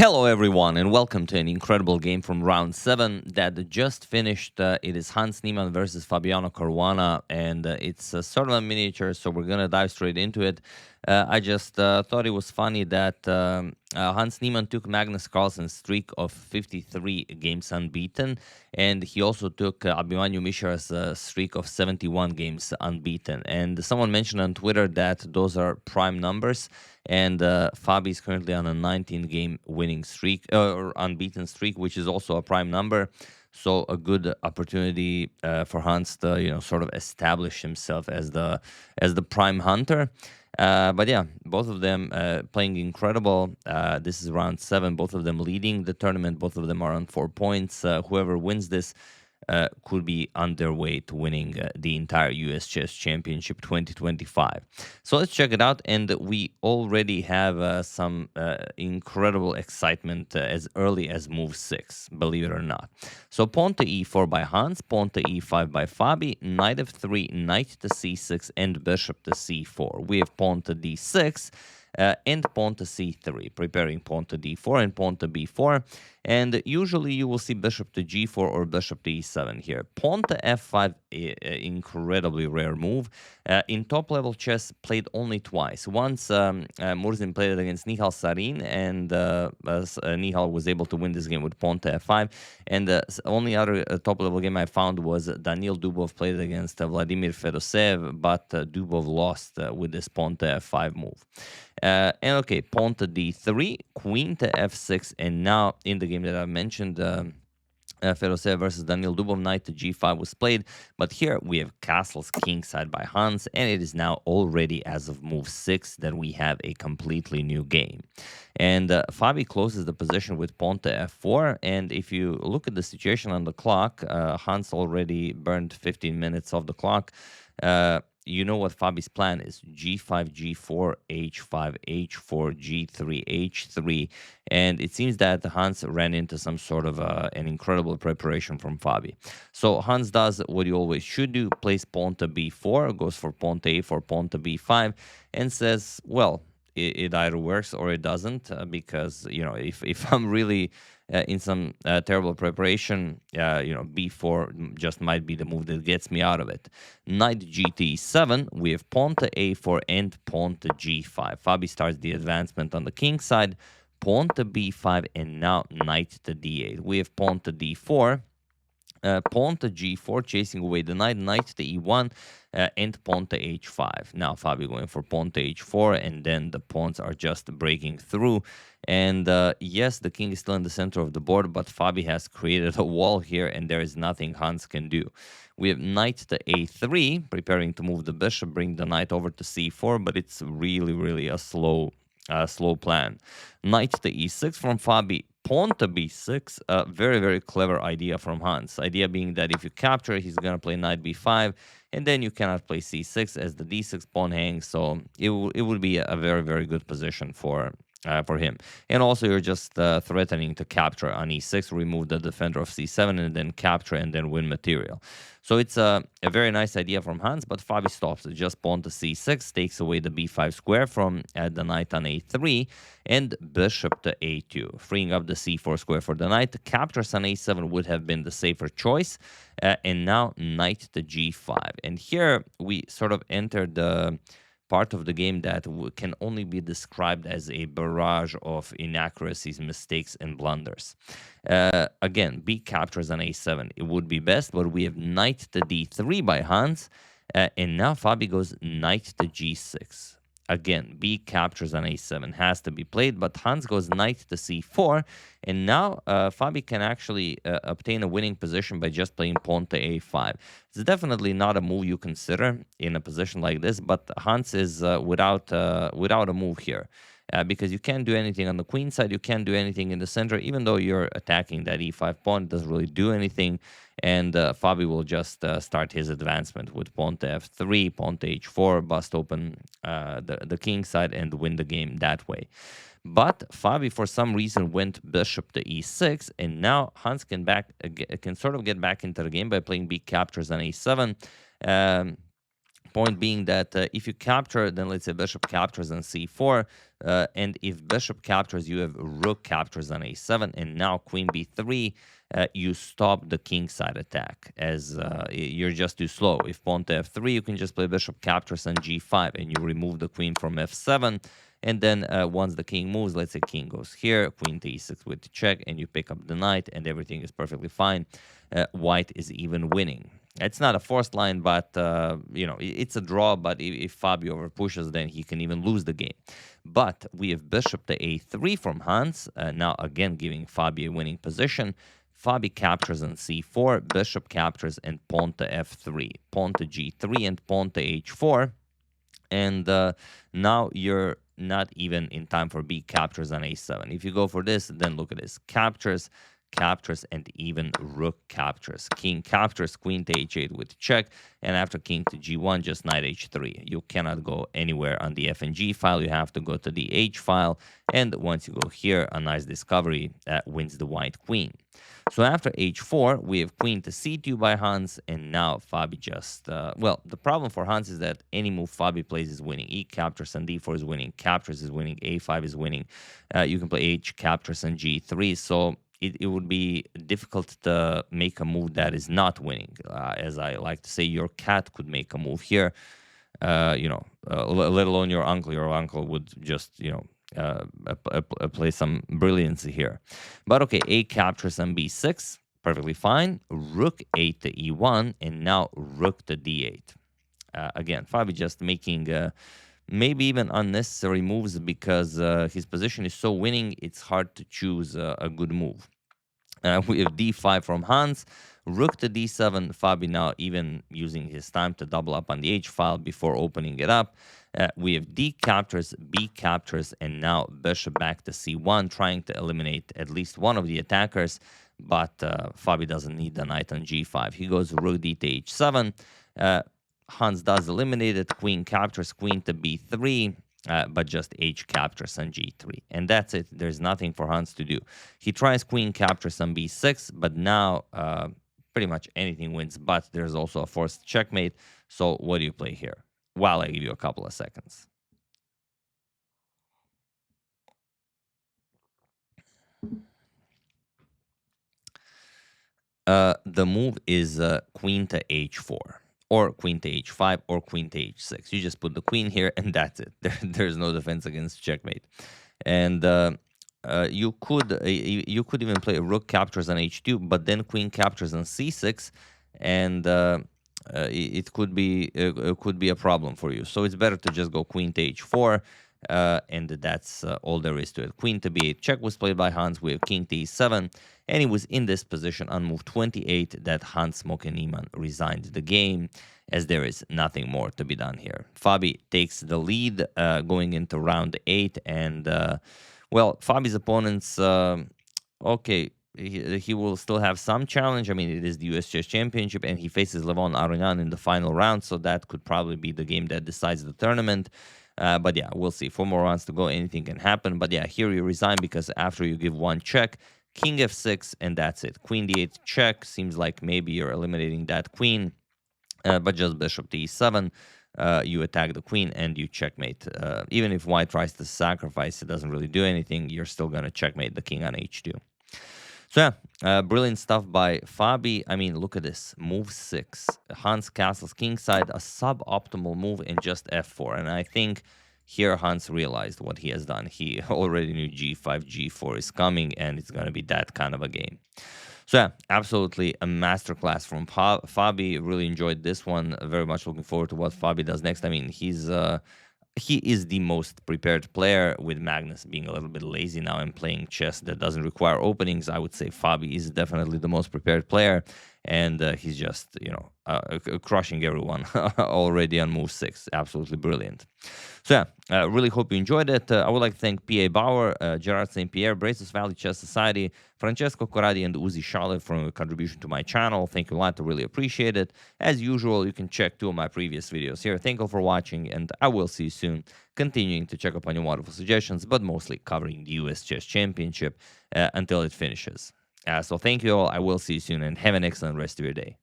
Hello everyone and welcome to an incredible game from round 7 that just finished. It is Hans Niemann versus Fabiano Caruana, and it's sort of a miniature, so we're gonna dive straight into it. I just thought it was funny that Hans Niemann took Magnus Carlsen's streak of 53 games unbeaten, and he also took Abhimanyu Mishra's streak of 71 games unbeaten. And someone mentioned on Twitter that those are prime numbers, and Fabi is currently on a 19-game winning streak or unbeaten streak, which is also a prime number. So a good opportunity for Hans to sort of establish himself as the prime hunter. But yeah, both of them playing incredible. This is round 7. Both of them leading the tournament. Both of them are on 4 points. Whoever wins this could be on their way to winning the entire US Chess Championship 2025. So let's check it out, and we already have some incredible excitement as early as move 6, believe it or not. So pawn to e4 by Hans, pawn to e5 by Fabi, knight f3, knight to c6, and bishop to c4. We have pawn to d6, and pawn to c3, preparing pawn to d4 and pawn to b4. And usually you will see bishop to g4 or bishop to e7 here. Pawn to f5, incredibly rare move. In top-level chess, played only twice. Once Murzin played it against Nihal Sarin, and Nihal was able to win this game with pawn to f5. And the only other top-level game I found was Daniil Dubov played it against Vladimir Fedosev, but Dubov lost with this pawn to f5 move. And okay, pawn to d3, queen to f6, and now in the game that I mentioned, Fedosev versus Daniil Dubov, knight to g5 was played, but here we have castles kingside by Hans, and it is now already as of move 6 that we have a completely new game. And Fabi closes the position with pawn to f4, and if you look at the situation on the clock, Hans already burned 15 minutes off the clock. You know what Fabi's plan is: g5, g4, h5, h4, g3, h3, and it seems that Hans ran into some sort of an incredible preparation from Fabi. So Hans does what you always should do: plays pawn to b4, goes for pawn to a4, pawn to b5, and says, well, it either works or it doesn't, because if I'm really in some terrible preparation, b4 just might be the move that gets me out of it. Knight gt7, we have pawn to a4 and pawn to g5. Fabi starts the advancement on the king side, pawn to b5, and now knight to d8. We have pawn to d4, pawn to g4, chasing away the knight, knight to e1, and pawn to h5. Now Fabi going for pawn to h4, and then the pawns are just breaking through. And yes, the king is still in the center of the board, but Fabi has created a wall here, and there is nothing Hans can do. We have knight to a3, preparing to move the bishop, bring the knight over to c4, but it's really a slow plan. Knight to e6 from Fabi, pawn to b6, a very clever idea from Hans. Idea being that if you capture, he's going to play knight b5, and then you cannot play c6 as the d6 pawn hangs, so it would be a very good position for him. And also you're just threatening to capture on e6, remove the defender of c7, and then capture and then win material. So it's a very nice idea from Hans, but Fabi stops it. Just pawn to c6, takes away the b5 square from the knight on a3, and bishop to a2, freeing up the c4 square for the knight. Captures on a7 would have been the safer choice, and now knight to g5. And here we sort of entered the part of the game that can only be described as a barrage of inaccuracies, mistakes, and blunders. Again, b captures on a7. It would be best, but we have knight to d3 by Hans, and now Fabi goes knight to g6. Again, b captures on a7, has to be played, but Hans goes knight to c4, and now Fabi can actually obtain a winning position by just playing pawn to a5. It's definitely not a move you consider in a position like this, but Hans is without a move here. Because you can't do anything on the queen side, you can't do anything in the center, even though you're attacking that e5 pawn, it doesn't really do anything, and Fabi will just start his advancement with pawn to f3, pawn to h4, bust open the king side, and win the game that way. But Fabi, for some reason, went bishop to e6, and now Hans can sort of get back into the game by playing b captures on a7. Point being that if you capture, then let's say bishop captures on c4, And if bishop captures, you have rook captures on a7, and now queen b3, you stop the kingside attack, as you're just too slow. If pawn to f3, you can just play bishop captures on g5, and you remove the queen from f7. And then once the king moves, let's say king goes here, queen to e6 with the check, and you pick up the knight, and everything is perfectly fine. White is even winning. It's not a forced line, but it's a draw. But if Fabi over pushes, then he can even lose the game. But we have bishop to a3 from Hans, now again giving Fabi a winning position. Fabi captures on c4, bishop captures, and pawn to f3, pawn to g3, and pawn to h4. And now you're not even in time for b captures on a7. If you go for this, then look at this. Captures, and even rook captures. King captures, queen to h8 with check, and after king to g1, just knight h3. You cannot go anywhere on the f and g file. You have to go to the h file, and once you go here, a nice discovery wins the white queen. So after h4, we have queen to c2 by Hans, and now Fabi just... well, the problem for Hans is that any move Fabi plays is winning. E captures and d4 is winning, captures is winning, a5 is winning. You can play h captures and g3, so it would be difficult to make a move that is not winning. As I like to say, your cat could make a move here, let alone your uncle. Your uncle would just, play some brilliancy here. But okay, a captures on b6, perfectly fine. Rook 8 to e1, and now rook to d8. Again, Fabi just making maybe even unnecessary moves because his position is so winning, it's hard to choose a good move. We have d5 from Hans, rook to d7. Fabi now even using his time to double up on the h file before opening it up. We have d captures, b captures, and now bishop back to c1, trying to eliminate at least one of the attackers. But Fabi doesn't need the knight on g5. He goes rook d to h7. Hans does eliminate it. Queen captures, queen to b3. But just h captures on g3. And that's it. There's nothing for Hans to do. He tries queen captures on b6, but now pretty much anything wins. But there's also a forced checkmate. So what do you play here? While I give you a couple of seconds. The move is queen to h4. Or queen to h5, or queen to h6. You just put the queen here, and that's it. There's no defense against checkmate. And you could even play rook captures on h2, but then queen captures on c6, and it could be a problem for you. So it's better to just go queen to h4, and that's all there is to it. Queen to b8 check was played by Hans. We have king to e7. And he was in this position on move 28 that Hans Moke Niemann resigned the game, as there is nothing more to be done here. Fabi takes the lead going into round 8, and, Fabi's opponents, he will still have some challenge. I mean, it is the US Chess Championship, and he faces Levon Aronian in the final round, so that could probably be the game that decides the tournament. But yeah, we'll see. 4 more rounds to go, anything can happen. But yeah, here you resign because after you give one check, king f6, and that's it. Queen d8 check. Seems like maybe you're eliminating that queen, but just bishop to e7. You attack the queen and you checkmate. Even if white tries to sacrifice, it doesn't really do anything. You're still going to checkmate the king on h2. So yeah, brilliant stuff by Fabi. I mean, look at this. Move 6. Hans castles kingside, a suboptimal move in just f4. And I think here Hans realized what he has done. He already knew g5, g4 is coming, and it's going to be that kind of a game. So yeah, absolutely a masterclass from Fabi. Really enjoyed this one. Very much looking forward to what Fabi does next. I mean, he is the most prepared player, with Magnus being a little bit lazy now and playing chess that doesn't require openings. I would say Fabi is definitely the most prepared player, and he's just, crushing everyone already on move 6. Absolutely brilliant. So yeah, really hope you enjoyed it. I would like to thank P.A. Bauer, Gerard St. Pierre, Brazos Valley Chess Society, Francesco Corradi, and Uzi Charlotte for a contribution to my channel. Thank you a lot. I really appreciate it. As usual, you can check 2 of my previous videos here. Thank you for watching, and I will see you soon, continuing to check up on your wonderful suggestions, but mostly covering the US Chess Championship until it finishes. So thank you all. I will see you soon, and have an excellent rest of your day.